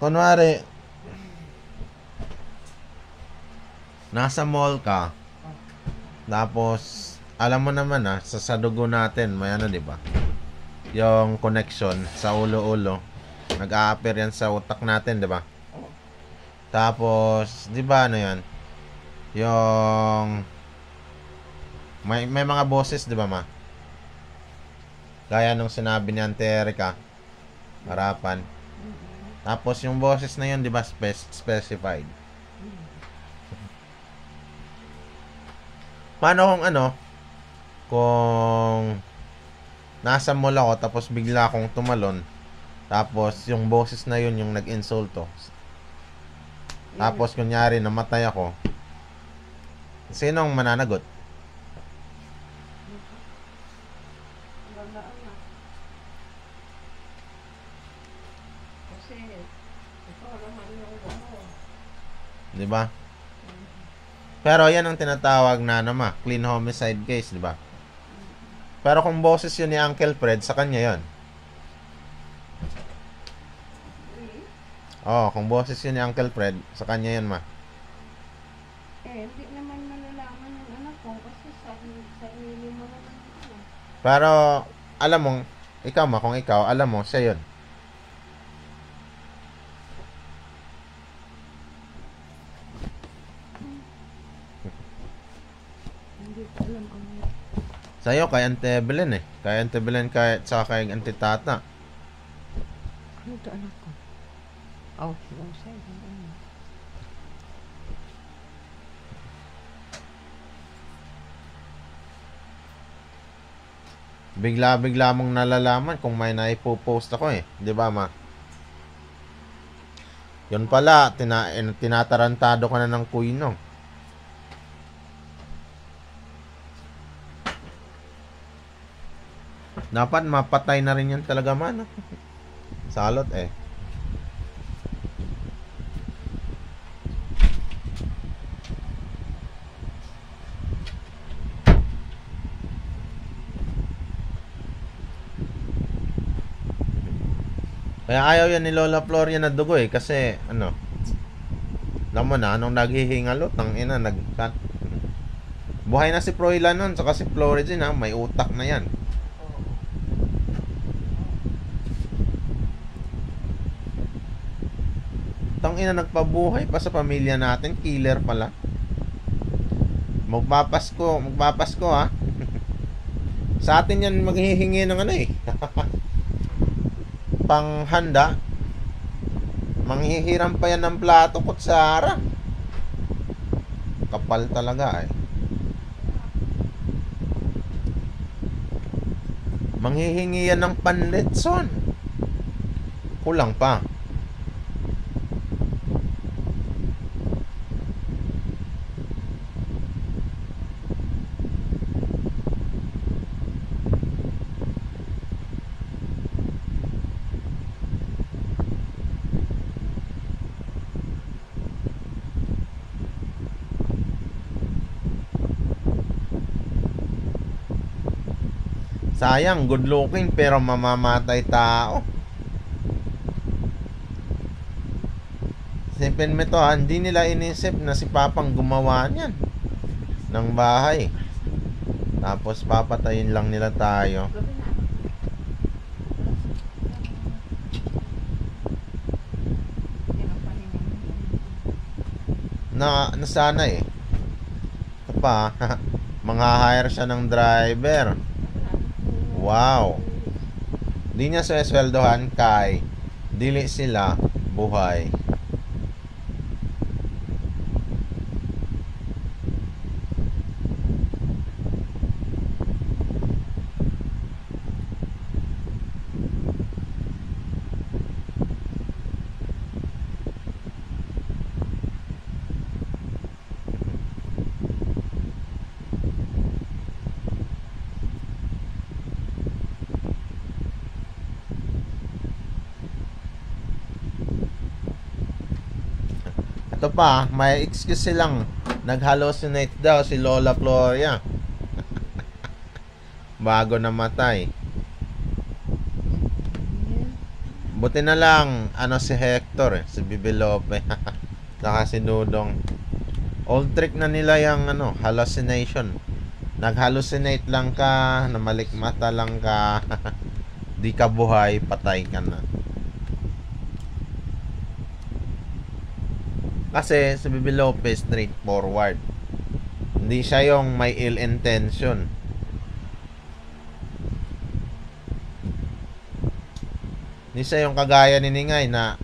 kunwari, nasa mall ka, tapos, alam mo naman sa dugo natin, may ano, di ba? Yung connection sa ulo-ulo, nag-a-appear yan sa utak natin, di ba? Tapos, di ba ano yan? Yung, may mga boses, di ba ma? Gaya nung sinabi ni Ante Erika, harapan. Tapos yung boses na yun, di ba, specified. Paano kung ano, kung nasa mall ako, tapos bigla akong tumalon, tapos yung boses na yun yung nag-insulto. Tapos kunyari, namatay ako, sinong mananagot? Di ba? Pero yan ang tinatawag na naman, clean homicide case, di ba? Pero kung boses yun ni Uncle Fred, sa kanya yun. Oh, kung boses yun ni Uncle Fred, sa kanya yun ma. Hindi naman malalaman yung anak ko kasi sarili mo naman ako. Pero, alam mo, ikaw ma, kung ikaw, alam mo, siya yun. Hindi ko alam ang Sa'yo, kay Ante Evelyn eh. Kay Ante Evelyn, kahit sa kay Ante Tata. ano ito anak ko? Oh, yung sa'yo. Bigla-bigla mong nalalaman kung may naipopost ako eh. Di ba ma? Yun pala, tinatarantado ka na ng kuino. Dapat mapatay na rin yan talaga man. Salot eh. Kaya ayaw yan ni Lola Floria na dugo eh. Kasi ano, alam mo na, nung naghihingalo, tangina, buhay na si Froilan nun, saka si Floridin may utak na yan. Tangina, nagpabuhay pa sa pamilya natin, killer pala. Magpapasko ha. Sa atin yan maghihingi ng ano eh. Panghanda. Manghihiram pa yan ng plato kutsara. Kapal talaga eh. Manghihingi yan ng panletson. Kulang pa. Sayang, good looking pero mamamatay tao. Isipin mo to hindi nila inisip na si Papang gumawa niyan ng bahay. Tapos papatayin lang nila tayo. Sana eh. Ito pa, mga-hire siya ng driver. Wow. Di niya sweldohan kay dili sila buhay. Ito pa, may excuse silang nag-hallucinate daw si Lola Floria bago namatay. Buti na lang, ano si Hector si Bibi Lope. Saka si Dudong. Old trick na nila yung ano, hallucination. Nag-hallucinate lang ka, namalikmata lang ka, di ka buhay, patay ka na. Kasi si Bibi Lope straightforward. Hindi siya yung may ill intention. Hindi siya yung kagaya ni Ningay na